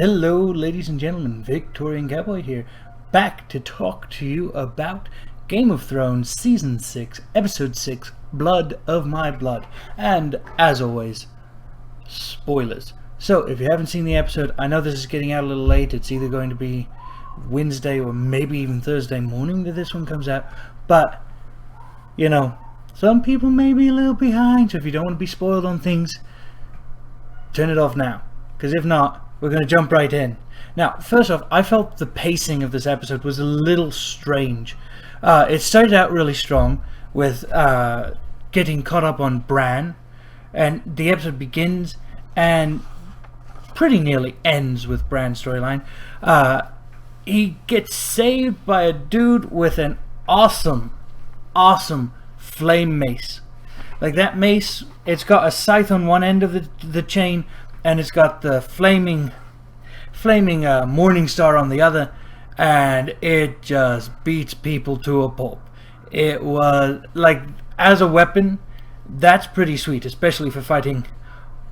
Hello, ladies and gentlemen, Victorian Cowboy here, back to talk to you about Game of Thrones Season 6, Episode 6, Blood of My Blood. And, as always, spoilers. So, if you haven't seen the episode, I know this is getting out a little late. It's either going to be Wednesday or maybe even Thursday morning that this one comes out. But, you know, some people may be a little behind, so if you don't want to be spoiled on things, turn it off now. Because if not, we're going to jump right in. Now, first off, I felt the pacing of this episode was a little strange. It started out really strong with getting caught up on Bran, and the episode begins and pretty nearly ends with Bran's storyline. He gets saved by a dude with an awesome flame mace. Like that mace, it's got a scythe on one end of the chain, and it's got the flaming morning star on the other, and it just beats people to a pulp. It was like, as a weapon, that's pretty sweet, especially for fighting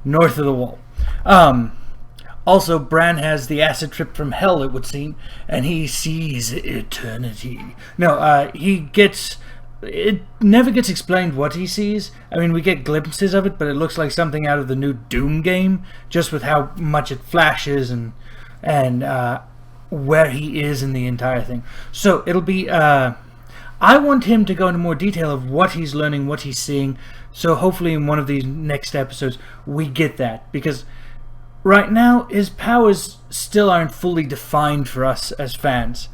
north of the wall. Also, Bran has the acid trip from hell, it would seem, and he sees eternity. No, it never gets explained what he sees. I mean, we get glimpses of it, but it looks like something out of the new Doom game, just with how much it flashes and where he is in the entire thing. So it'll be I want him to go into more detail of what he's learning, what he's seeing, so hopefully in one of these next episodes we get that, because right now his powers still aren't fully defined for us as fans.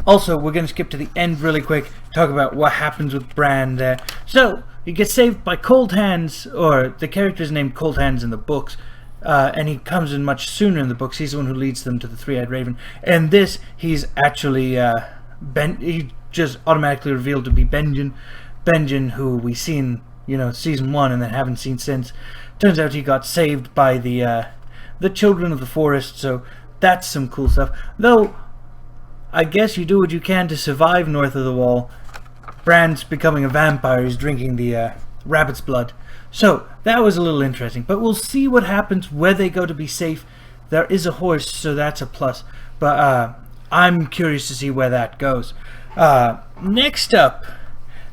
Also, we're going to skip to the end really quick, talk about what happens with Bran there. So, he gets saved by Cold Hands, or the character's named Cold Hands in the books, and he comes in much sooner in the books. He's the one who leads them to the Three-Eyed Raven. And this, he's actually, he just automatically revealed to be Benjen. Benjen, who we seen, Season 1 and then haven't seen since. Turns out he got saved by the Children of the Forest, so that's some cool stuff. Though, I guess you do what you can to survive north of the wall. Bran's becoming a vampire. He's drinking the rabbit's blood. So, that was a little interesting. But we'll see what happens where they go to be safe. There is a horse, so that's a plus. But I'm curious to see where that goes. Next up,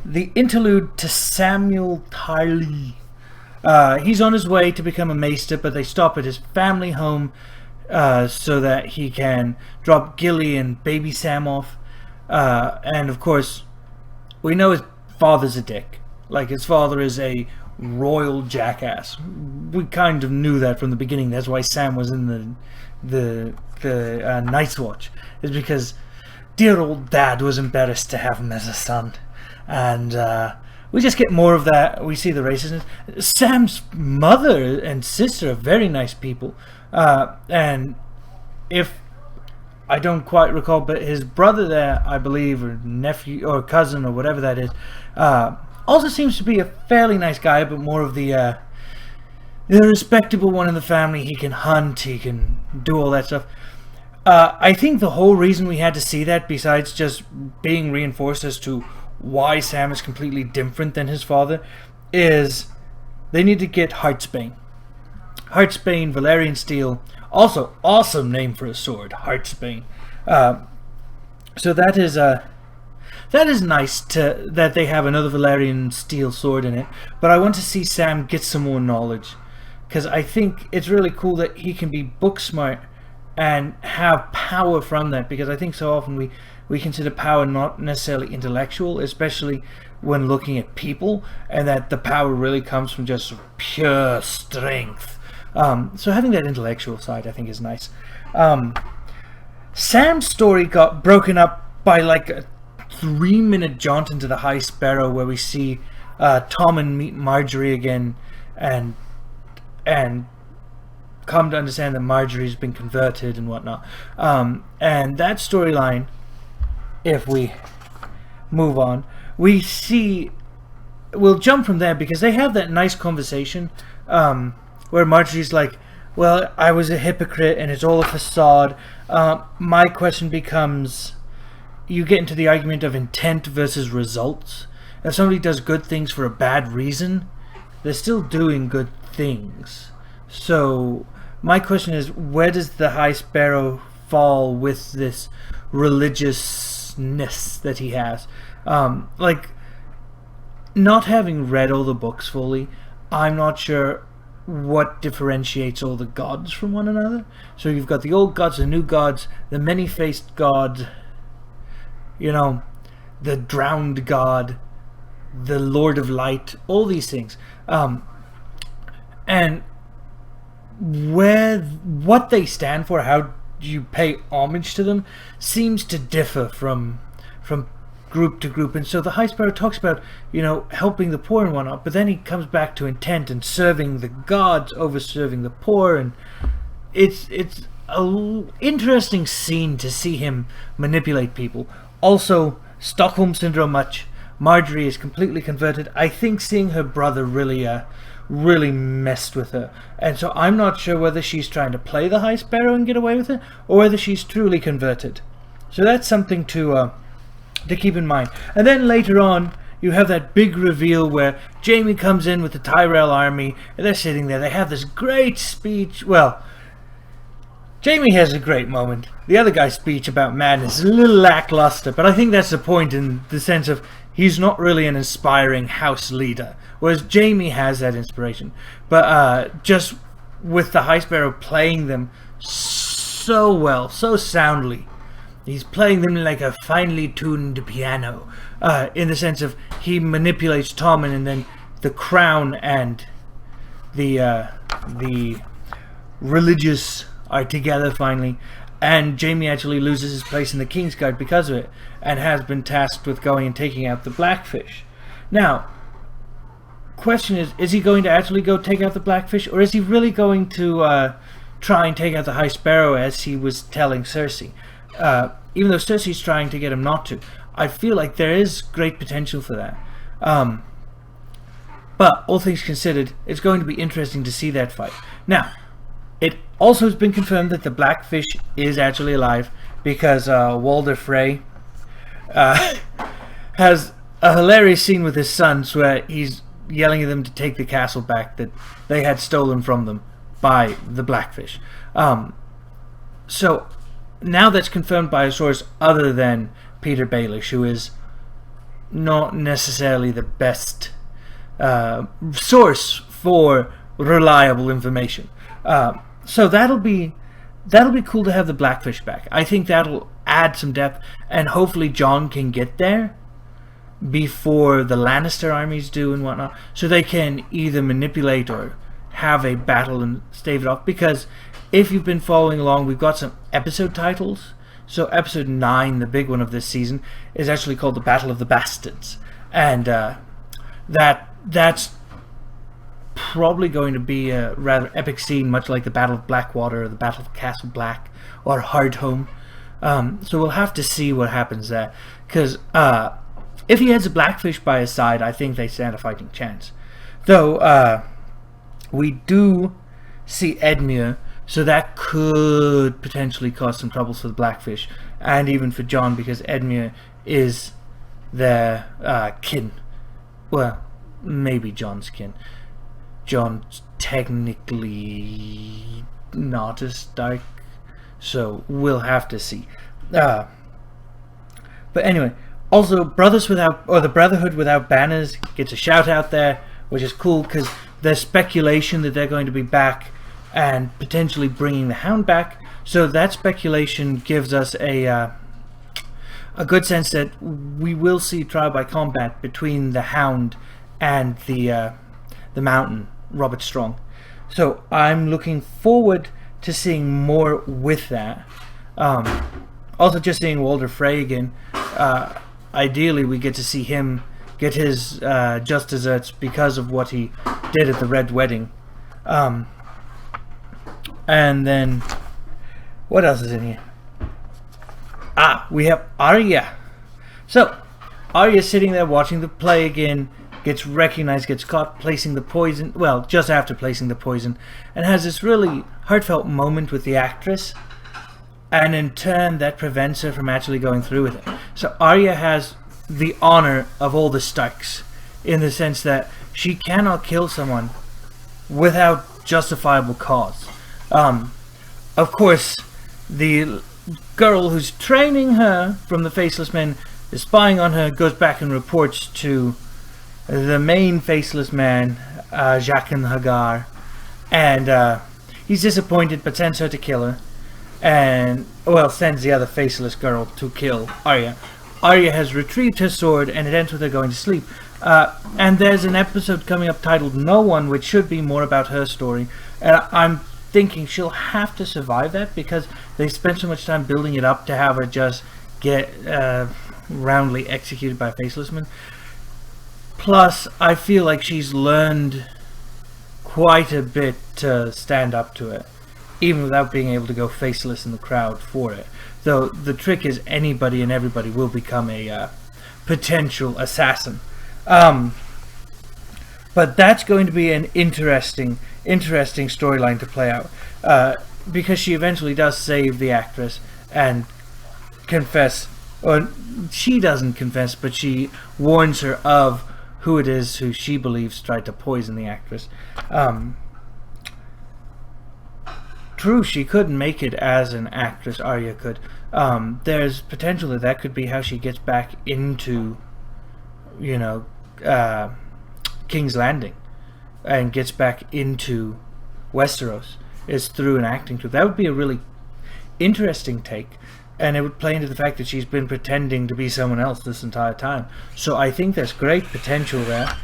the interlude to Samuel Tarly. He's on his way to become a maester, but they stop at his family home so that he can drop Gilly and baby Sam off. And of course, we know his father's a dick. Like, his father is a royal jackass. We kind of knew that from the beginning. That's why Sam was in the Night's Watch. Is because dear old dad was embarrassed to have him as a son. And we just get more of that. We see the racism. Sam's mother and sister are very nice people. And if I don't quite recall, but his brother there, I believe, or nephew or cousin or whatever that is, also seems to be a fairly nice guy, but more of the respectable one in the family. He can hunt, he can do all that stuff. I think the whole reason we had to see that, besides just being reinforced as to why Sam is completely different than his father, is they need to get Heartsbane. Heartsbane, Valyrian Steel, also awesome name for a sword, Heartsbane. So that is nice that they have another Valyrian Steel sword in it. But I want to see Sam get some more knowledge, because I think it's really cool that he can be book smart and have power from that. Because I think so often we consider power not necessarily intellectual, especially when looking at people, and that the power really comes from just pure strength. So having that intellectual side, I think, is nice. Sam's story got broken up by like a 3-minute jaunt into the High Sparrow, where we see Tommen meet Marjorie again, and come to understand that Marjorie's been converted and whatnot. And that storyline, if we move on, we'll jump from there, because they have that nice conversation. Where Marjorie's like, well, I was a hypocrite and it's all a facade. My question becomes, you get into the argument of intent versus results. If somebody does good things for a bad reason, they're still doing good things. So my question is, where does the High Sparrow fall with this religiousness that he has? Like, not having read all the books fully, I'm not sure what differentiates all the gods from one another. So you've got the old gods, the new gods, the many-faced god, you know, the drowned god, the Lord of Light, all these things. And what they stand for, how you pay homage to them, seems to differ from group to group. And so the High Sparrow talks about, you know, helping the poor and whatnot, but then he comes back to intent and serving the gods over serving the poor, and it's an interesting scene to see him manipulate people. Also, Stockholm Syndrome much. Marjorie is completely converted. I think seeing her brother really messed with her, and so I'm not sure whether she's trying to play the High Sparrow and get away with it, or whether she's truly converted. So that's something to keep in mind. And then later on, you have that big reveal where Jaime comes in with the Tyrell Army, and they're sitting there. They have this great speech. Well, Jaime has a great moment. The other guy's speech about madness is a little lackluster, but I think that's the point, in the sense of he's not really an inspiring house leader, whereas Jaime has that inspiration. But just with the High Sparrow playing them so well, so soundly, he's playing them like a finely tuned piano, in the sense of he manipulates Tommen, and then the crown and the religious are together finally, and Jaime actually loses his place in the Kingsguard because of it, and has been tasked with going and taking out the Blackfish. Now, question is he going to actually go take out the Blackfish, or is he really going to try and take out the High Sparrow, as he was telling Cersei? Even though Cersei's trying to get him not to, I feel like there is great potential for that. But all things considered, it's going to be interesting to see that fight. Now, it also has been confirmed that the Blackfish is actually alive, because Walder Frey has a hilarious scene with his sons where he's yelling at them to take the castle back that they had stolen from them by the Blackfish. So now that's confirmed by a source other than Peter Baelish, who is not necessarily the best source for reliable information. So that'll be cool to have the Blackfish back. I think that'll add some depth, and hopefully Jon can get there before the Lannister armies do and whatnot, so they can either manipulate or have a battle and stave it off. Because if you've been following along, we've got some episode titles. So episode 9, the big one of this season, is actually called the Battle of the Bastards, and that's probably going to be a rather epic scene, much like the Battle of Blackwater or the Battle of Castle Black or Hardhome. So we'll have to see what happens there, because if he has a Blackfish by his side, I think they stand a fighting chance. Though we do see Edmure, so that could potentially cause some troubles for the Blackfish, and even for Jon, because Edmure is their kin. Well, maybe Jon's kin. Jon's technically not a Stark, so we'll have to see. But anyway, also the Brotherhood Without Banners gets a shout out there, which is cool, because there's speculation that they're going to be back and potentially bringing the Hound back. So that speculation gives us a good sense that we will see trial by combat between the Hound and the Mountain, Robert Strong. So I'm looking forward to seeing more with that. Also, just seeing Walder Frey again. Ideally, we get to see him get his just desserts because of what he did at the Red Wedding. And then, what else is in here? We have Arya. So, Arya's sitting there watching the play again, gets recognized, gets caught placing the poison, well, just after placing the poison, and has this really heartfelt moment with the actress, and in turn that prevents her from actually going through with it. So Arya has the honor of all the Starks, in the sense that she cannot kill someone without justifiable cause. Of course, the girl who's training her from the Faceless Men is spying on her, goes back and reports to the main Faceless Man, Jaqen Hagar, and he's disappointed but sends her to kill her, and, well, sends the other Faceless girl to kill Arya. Arya has retrieved her sword, and it ends with her going to sleep. And there's an episode coming up titled No One, which should be more about her story, and I'm thinking she'll have to survive that because they spent so much time building it up to have her just get roundly executed by a Faceless Man. Plus, I feel like she's learned quite a bit to stand up to it, even without being able to go faceless in the crowd for it. Though the trick is anybody and everybody will become a potential assassin. But that's going to be an interesting storyline to play out, because she eventually does save the actress and confess, or she doesn't confess, but she warns her of who it is who she believes tried to poison the actress. True, she couldn't make it as an actress, Arya could. There's potential that could be how she gets back into, King's Landing and gets back into Westeros, is through an acting troupe. That would be a really interesting take, and it would play into the fact that she's been pretending to be someone else this entire time. So I think there's great potential there.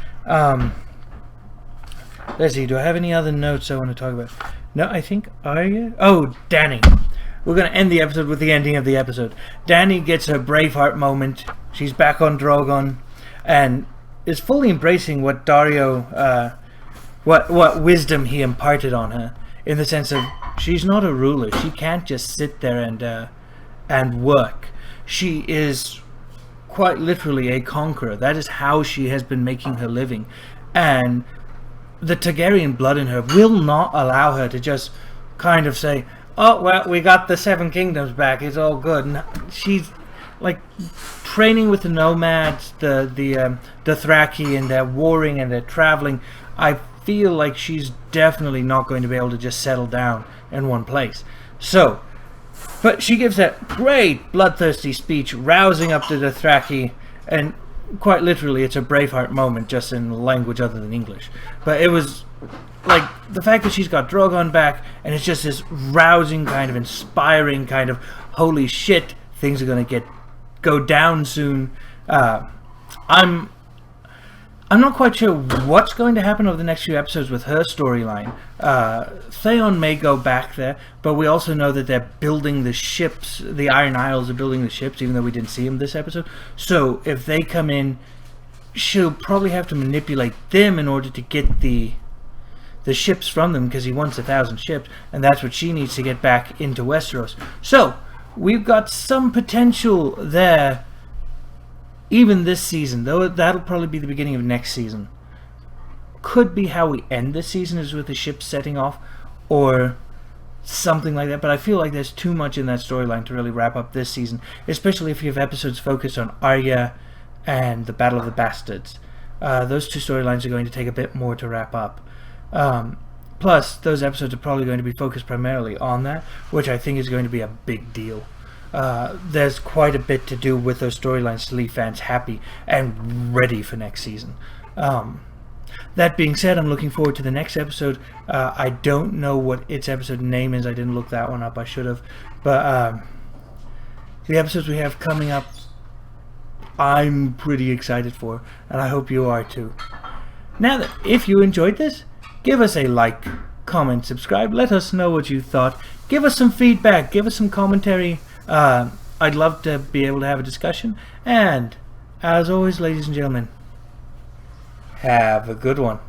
Let's see, do I have any other notes I want to talk about? No, I think Arya... Oh, Dany. We're going to end the episode with the ending of the episode. Dany gets her Braveheart moment. She's back on Drogon and is fully embracing what Daario... what wisdom he imparted on her, in the sense of she's not a ruler. She can't just sit there and work. She is quite literally a conqueror. That is how she has been making her living, and the Targaryen blood in her will not allow her to just kind of say, "Oh well, we got the Seven Kingdoms back. It's all good." And she's like training with the nomads, the Dothraki, and they're warring and they're traveling. I feel like she's definitely not going to be able to just settle down in one place. So, but she gives that great bloodthirsty speech, rousing up the Dothraki, and quite literally it's a Braveheart moment, just in language other than English. But it was like the fact that she's got Drogon back, and it's just this rousing kind of inspiring kind of holy shit, things are going to go down soon. I'm not quite sure what's going to happen over the next few episodes with her storyline. Theon may go back there, but we also know that they're building the ships. The Iron Isles are building the ships, even though we didn't see them this episode. So if they come in, she'll probably have to manipulate them in order to get the ships from them, because he wants 1,000 ships, and that's what she needs to get back into Westeros. So we've got some potential there. Even this season, though that'll probably be the beginning of next season. Could be how we end this season, is with the ship setting off, or something like that. But I feel like there's too much in that storyline to really wrap up this season, especially if you have episodes focused on Arya and the Battle of the Bastards. Those two storylines are going to take a bit more to wrap up. Plus, those episodes are probably going to be focused primarily on that, which I think is going to be a big deal. There's quite a bit to do with those storylines to leave fans happy and ready for next season. That being said, I'm looking forward to the next episode. I don't know what its episode name is. I didn't look that one up. I should have. But the episodes we have coming up, I'm pretty excited for, and I hope you are too. Now, if you enjoyed this, give us a like, comment, subscribe. Let us know what you thought. Give us some feedback. Give us some commentary. I'd love to be able to have a discussion. And, as always, ladies and gentlemen, have a good one.